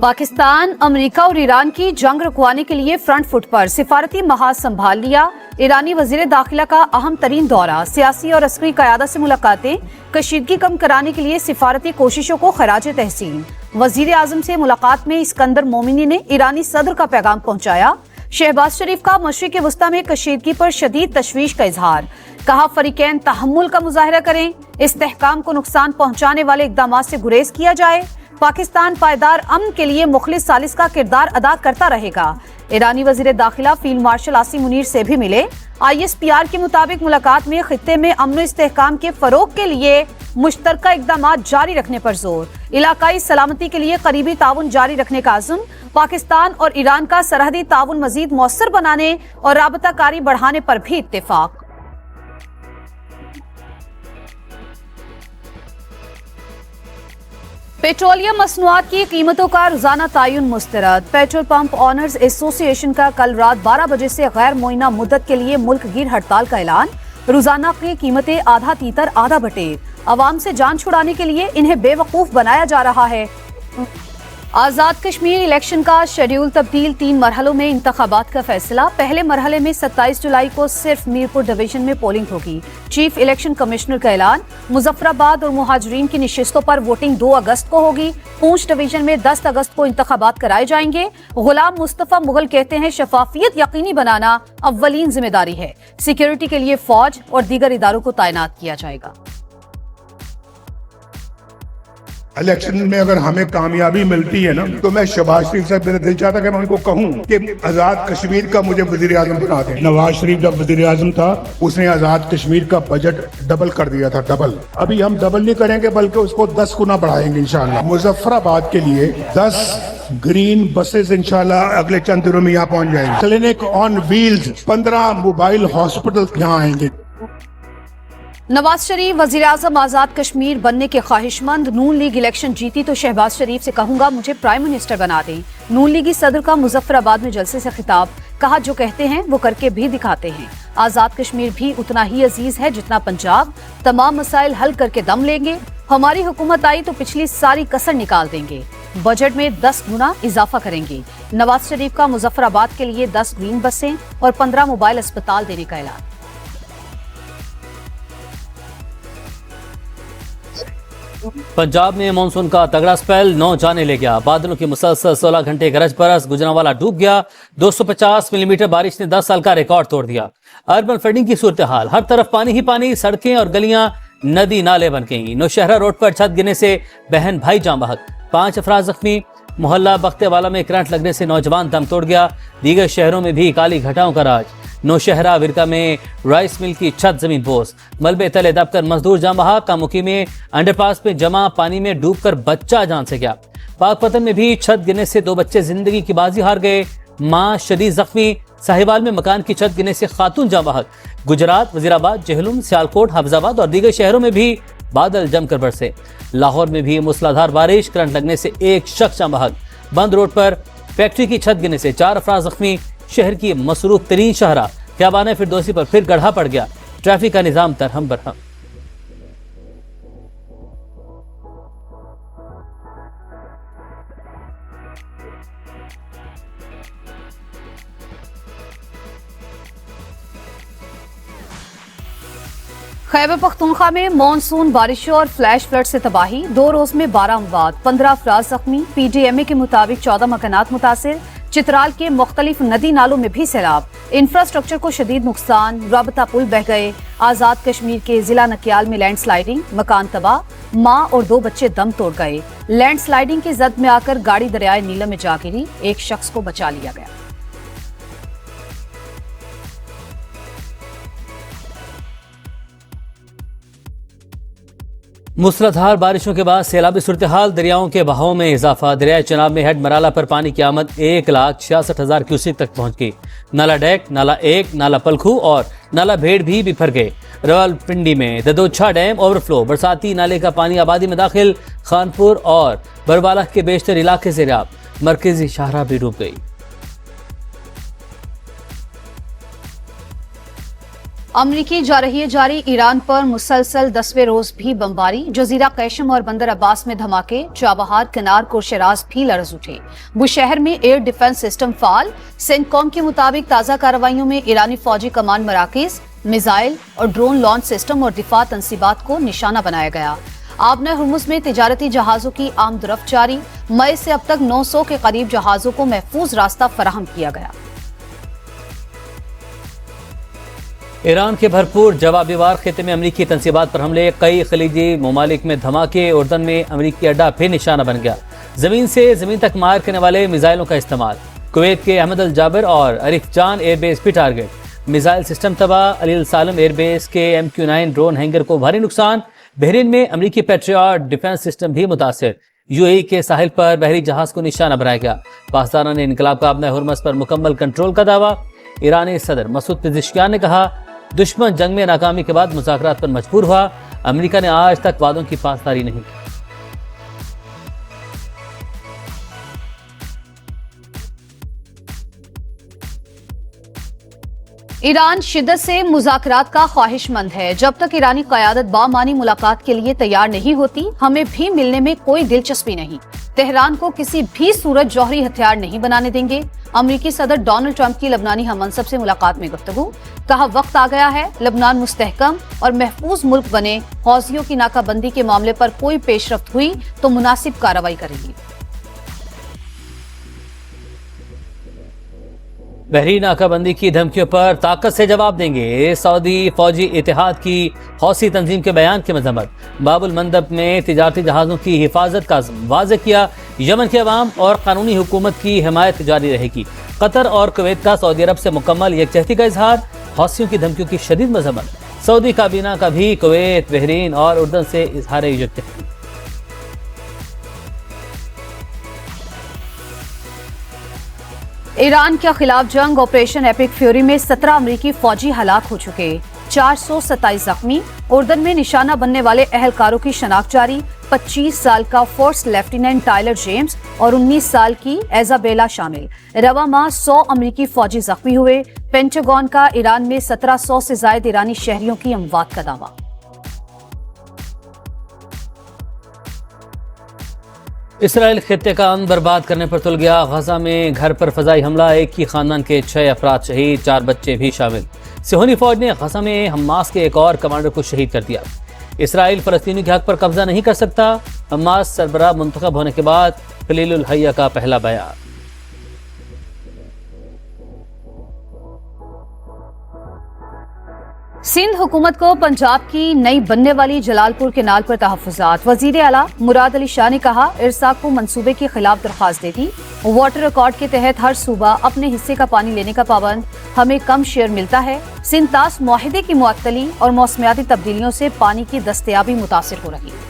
Pakistan America और Iran की जंग रुकवाने के लिए फ्रंट फुट पर सिफारती महाज संभाल लिया। ईरानी वजीर दाखिला का अहम तरीन दौरा, सियासी और अस्करी क़यादत से मुलाकातें, कशीदगी कम कराने के लिए सिफारती कोशिशों को खराज तहसीन। वजीर आजम से मुलाकात में इस्कंदर मोमिनी ने ईरानी सदर का पैगाम पहुंचाया। शहबाज शरीफ का मशरिक़ वस्ता में कशीदगी पर शदीद तशवीश का इजहार, कहा फरीकैन तहम्मुल का मुजाहिरा करें, इस्तेहकाम को नुकसान पहुंचाने वाले इक़दामात से गुरेज किया जाए। पाकिस्तान पायदार अमन के लिए मुखलिस सालिस का किरदार अदा करता रहेगा। ईरानी वजीर दाखिला फील्ड मार्शल आसिम मुनीर से भी मिले। ISPR के मुताबिक मुलाकात में खित्ते में अमन और इस्तेहकाम के फरोग के लिए मुश्तरका इक़दामात जारी रखने पर जोर, इलाकाई सलामती के लिए करीबी ताउन जारी रखने का अज़्म, पाकिस्तान और ईरान का सरहदी ताउन मजीद मौसर बनाने और राबता कारी बढ़ाने पर भी इत्तेफाक। पेट्रोलियम मसनूआत की कीमतों का रोजाना तयन मुस्तरद। पेट्रोल पंप ऑनर्स एसोसिएशन का कल रात 12 बजे से गैर मुअय्यना मुद्दत के लिए मुल्क गिर हड़ताल का ऐलान। रोजाना की कीमतें आधा तीतर आधा बटेर। अवाम से जान छुड़ाने के लिए इन्हें बेवकूफ बनाया जा रहा है। आज़ाद कश्मीर इलेक्शन का शेड्यूल तब्दील, 3 मरहलों में इंतखाबात का फैसला। पहले मरहले में 27 जुलाई को सिर्फ मीरपुर डिवीजन में पोलिंग होगी। चीफ इलेक्शन कमिश्नर का ऐलान। मुजफ्फराबाद और मुहाजिरीन की निशिस्तों पर वोटिंग 2 अगस्त को होगी। पूंछ डिवीजन में 10 अगस्त को इंतखाबात कराए जाएंगे। गुलाम मुस्तफा मुगल कहते हैं शफाफियत यकीनी बनाना अव्वलीन जिम्मेदारी है। सिक्योरिटी के लिए फौज और दीगर इदारों को तैनात किया जाएगा। इलेक्शन में अगर हमें कामयाबी मिलती है ना, तो मैं शहबाज शरीफ साहब, मेरा दिल चाहता कि मैं उनको कहूं कि आजाद कश्मीर का मुझे वजीर आजम बना दें। नवाज शरीफ जब वजीर आजम था, उसने आजाद कश्मीर का बजट डबल कर दिया था, डबल। अभी हम डबल नहीं करेंगे बल्कि उसको 10 गुना बढ़ाएंगे इंशाल्लाह। मुजफ्फराबाद के लिए 10 ग्रीन बसेस इंशाल्लाह अगले चंद दिनों में यहाँ पहुंच जाएंगे। Clinic on wheels, 15 mobile hospital यहाँ आएंगे। नवाज शरीफ वजीर आजम आजाद कश्मीर बनने के ख्वाहिशमंद। नून लीग इलेक्शन जीती तो शहबाज शरीफ से कहूंगा मुझे प्राइम मिनिस्टर बना दें। नून लीगी सदर का मुजफ्फराबाद में जलसे से खिताब, कहा जो कहते हैं वो करके भी दिखाते हैं। आजाद कश्मीर भी उतना ही अजीज है जितना पंजाब। तमाम मसाइल हल करके दम लेंगे। हमारी हुकूमत आई तो पिछली सारी कसर निकाल देंगे। बजट में 10 गुना इजाफा करेंगे। नवाज शरीफ का मुजफ्फराबाद के लिए 10 ग्रीन बसें और 15 मोबाइल अस्पताल देने का ऐलान। पंजाब में मानसून का तगड़ा स्पेल 9 जाने ले गया। बादलों की मुसलसल 16 घंटे गरज बरस, गुजरांवाला डूब गया। 250 मिलीमीटर बारिश ने 10 साल का रिकॉर्ड तोड़ दिया। अर्बन फ्लडिंग की सूरत हाल, हर तरफ पानी ही पानी, सड़कें और गलियां नदी नाले बन गईं। नौशहरा रोड पर छत गिरने से बहन भाई जाँ बहक, 5 अफराद जख्मी। मोहल्ला बख्तेवाला में करंट लगने से नौजवान दम तोड़ गया। दीगर शहरों में भी काली घटाओं का राज। नौशहरा विरका में राइस मिल की छत जमीन बोस, मलबे तले दबकर मजदूर जाँ बहक। कामुकी में अंडरपास में जमा पानी में डूबकर बच्चा जान से गया। पाकपतन में भी छत गिरने से 2 बच्चे जिंदगी की बाजी हार गए, मां शदीद जख्मी। साहिवाल में मकान की छत गिरने से खातून जाँ बहक। गुजरात, वजीराबाद, जहलुम, सियालकोट, हाफिजाबाद और दीगर शहरों में भी बादल जमकर बरसे। लाहौर में भी मूसलाधार बारिश, करंट लगने से 1 शख्स जाँ बहक। बंद रोड पर फैक्ट्री की छत गिरने से 4 अफराद जख्मी। शहर की मसरूफ तरीन शहरा ख्याबान फिरदौसी पर फिर गड्ढा पड़ गया। ट्रैफिक का निजाम तरहम बरहम। खैबर पख्तूनख्वा में मानसून बारिशों और फ्लैश फ्लड से तबाही। 2 रोज में 12 अमवात, 15 अफराद जख्मी। PDMA के मुताबिक 14 मकानात मुतासिर। चित्राल के मुख्तलिफ नदी नालों में भी सैलाब। इंफ्रास्ट्रक्चर को शदीद नुकसान, राबता पुल बह गए। आजाद कश्मीर के जिला नकियाल में लैंड स्लाइडिंग, मकान तबाह। मां और 2 बच्चे दम तोड़ गए। लैंड स्लाइडिंग की जद में आकर गाड़ी दरियाए नीलम में जा गिरी, 1 शख्स को बचा लिया गया। मूसलाधार बारिशों के बाद सैलाबी सूरत हाल, दरियाओं के बहाव में इजाफा। दरियाए चनाब में हेड मराला पर पानी की आमद 1,66,000 क्यूसेक तक पहुंच गई। नाला डेक, नाला 1, नाला पलखू और नाला भेड़ भी बिफर गए। रावलपिंडी में ददोछा डैम ओवरफ्लो, बरसाती नाले का पानी आबादी में दाखिल। खानपुर और बरवाला के बेशतर इलाके से सैलाब, मरकजी शाहरा भी डूब गई। अमरीकी जारी ईरान पर मुसलसल 10वें रोज भी बमबारी, जजीरा कैशम और बंदर अब्बास में धमाके, चाबहार, कनार को शराज भी लर्ज उठे। बुशहर में एयर डिफेंस सिस्टम फाल। सेंटकॉम के मुताबिक ताज़ा कार्रवाइयों में ईरानी फौजी कमान मराकिज, मिसाइल और ड्रोन लॉन्च सिस्टम और दिफा तंसीबात को निशाना बनाया गया। आबना हुर्मुज में तिजारती जहाजों की आमदरफ्त जारी। मई से अब तक 900 के करीब जहाजों को महफूज रास्ता फराहम किया गया। ईरान के भरपूर जवाबी वार खिते में अमरीकी तंसीबात पर हमले, कई खलीजी ममालिक में धमाके, उर्दन में अमरीकी अड्डा फिर निशाना बन गया। जमीन से जमीन तक मार करने वाले मिसाइलों का इस्तेमाल, कुवैत के अहमद अल जाबिर और अरिफ जान एयरबेस भी टारगेट, मिसाइल सिस्टम तबाह, अली अल सालम एयरबेस के MQ-9 ड्रोन हैंगर को भारी नुकसान। बहरीन में अमरीकी पैट्रियट डिफेंस सिस्टम भी मुतासिर, UAE के साहिल पर बहरी जहाज को निशाना बनाया गया। पाकिस्तान ने इनकलाब का आबना हुर्मुज पर मुकम्मल कंट्रोल का दावा। ईरानी सदर मसूद पेज़ेश्कियान ने कहा, दुश्मन जंग में नाकामी के बाद मुज़ाकरात पर मजबूर हुआ। अमेरिका ने आज तक वादों की पासदारी नहीं की। ईरान शिद्दत से मुज़ाकरात का ख्वाहिशमंद है। जब तक ईरानी क़यादत बामानी मुलाकात के लिए तैयार नहीं होती, हमें भी मिलने में कोई दिलचस्पी नहीं। तेहरान को किसी भी सूरत जौहरी हथियार नहीं बनाने देंगे। अमरीकी सदर डोनाल्ड ट्रंप की लबनानी हममनसब से मुलाकात में गुफ्तगू, कहा वक्त आ गया है लबनान मुस्तहकम और महफूज मुल्क बने। हौसियों की नाकाबंदी के मामले पर कोई पेशरफ्त हुई तो मुनासिब कार्रवाई करेंगी। बहरीन नाकाबंदी की धमकियों पर ताकत से जवाब देंगे। सऊदी फौजी इतिहाद की हौसी तंजीम के बयान की मजम्मत। बाबुल मंदब में तिजारती जहाज़ों की हिफाजत का वाज़ेह किया। यमन के अवाम और कानूनी हुकूमत की हिमायत जारी रहेगी। कतर और कुवैत का सऊदी अरब से मुकम्मल यकजहती का इजहार। हौसियों की धमकियों की शदीद मजम्मत। सऊदी काबीना का भी कुवैत, बहरीन और उर्दन से इजहार यकजहती। ईरान के खिलाफ जंग ऑपरेशन एपिक फ्यूरी में 17 अमरीकी फौजी हलाक हो चुके, 427 जख्मी। उर्दन में निशाना बनने वाले अहलकारों की शनाख्त जारी। 25 साल का फर्स्ट लेफ्टिनेंट टायलर जेम्स और 19 साल की एजाबेला शामिल। रवा माह 100 अमरीकी फौजी जख्मी हुए। पेंटागन का ईरान में 1700 से ज्यादा ईरानी शहरियों की अमवात का दावा। इसराइल खित्ते का अमन बर्बाद करने पर तुल गया। गजा में घर पर फजाई हमला, एक ही खानदान के 6 अफराद शहीद, 4 बच्चे भी शामिल। सिहोनी फौज ने गजा में हमास के एक और कमांडर को शहीद कर दिया। इसराइल फलस्तीनी के हक पर कब्जा नहीं कर सकता, हमास सरबराह मुंतखब होने के बाद खलीलुल हैया का पहला बयान। सिंध हुकूमत को पंजाब की नई बनने वाली जलालपुर केनाल पर तहफ़्फ़ुज़ात। वज़ीर आला मुराद अली शाह ने कहा, इरसाक को मंसूबे के खिलाफ दरख्वास्त दे दी। वाटर रिकॉर्ड के तहत हर सूबा अपने हिस्से का पानी लेने का पाबंद, हमें कम शेयर मिलता है। सिंध तास मुआहिदे की मुअत्तली और मौसमियाती तब्दीलियों से पानी की दस्तयाबी मुतासिर हो रही है।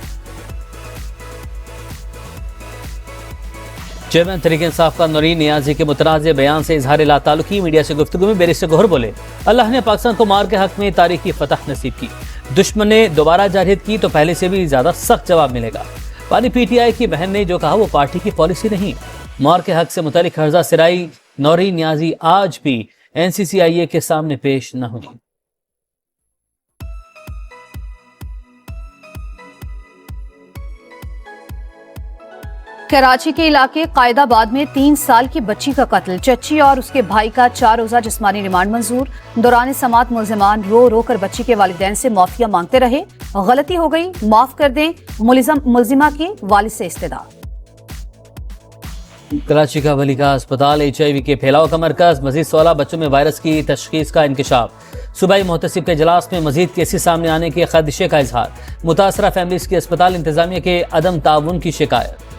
चेयरमैन तहरीक इंसाफ का नूरीन नियाजी के मुतनाज़े बयान से इजहार लाताल्लुकी। मीडिया से गुफ्तगू में बैरिस्टर गोहर बोले, अल्लाह ने पाकिस्तान को मार के हक में तारीखी फतह नसीब की। दुश्मन ने दोबारा जारहियत की तो पहले से भी ज्यादा सख्त जवाब मिलेगा। पानी PTI की बहन ने जो कहा वो पार्टी की पॉलिसी नहीं। मार के हक से मुतालिक हर्जा सिराई नूरीन नियाजी आज भी NCCIA के सामने पेश न हुई। कराची के इलाके कायदाबाद में 3 साल की बच्ची का कत्ल, चच्ची और उसके भाई का 4 रोजा जिस्मानी रिमांड मंजूर। दौरान समात मुल्जिमान रो रो कर बच्ची के वालिदैन से माफिया मांगते रहे, गलती हो गई माफ कर दें, मुल्जिमा के वालिद से इस्तेदा। कराची का वली का अस्पताल HIV के फैलाव का मरकज, मजीद 16 बच्चों में वायरस की तशखीस का इंकशाफ। सूबाई मुहतसिब के इजलास में मजीद केसेस सामने आने के खदशे का इजहार। मुतासरा फैमिलीज की अस्पताल इंतजामिया के अदम ताउन की शिकायत।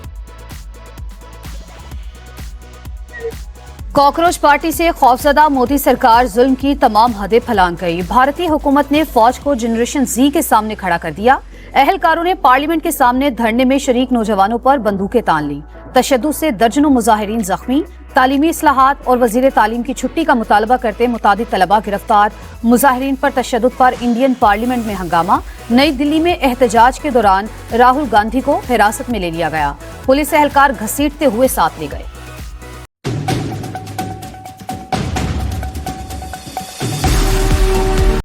कॉकरोच पार्टी से खौफजदा मोदी सरकार जुल्म की तमाम हदें फलांग गई। भारतीय हुकूमत ने फौज को जनरेशन Z के सामने खड़ा कर दिया। अहलकारों ने पार्लियामेंट के सामने धरने में शरीक नौजवानों पर बंदूकें तान ली। तशद्दुद से दर्जनों मुजाहिरीन जख्मी। तालीमी इस्लाहात और वजीर तालीम की छुट्टी का मुतालबा करते मुतादिद तलबा गिरफ्तार। मुजाहिरीन पर तशद्दुद पर इंडियन पार्लियामेंट में हंगामा। नई दिल्ली में एहतजाज के दौरान राहुल गांधी को हिरासत में ले लिया गया। पुलिस एहलकार घसीटते हुए साथ ले गए।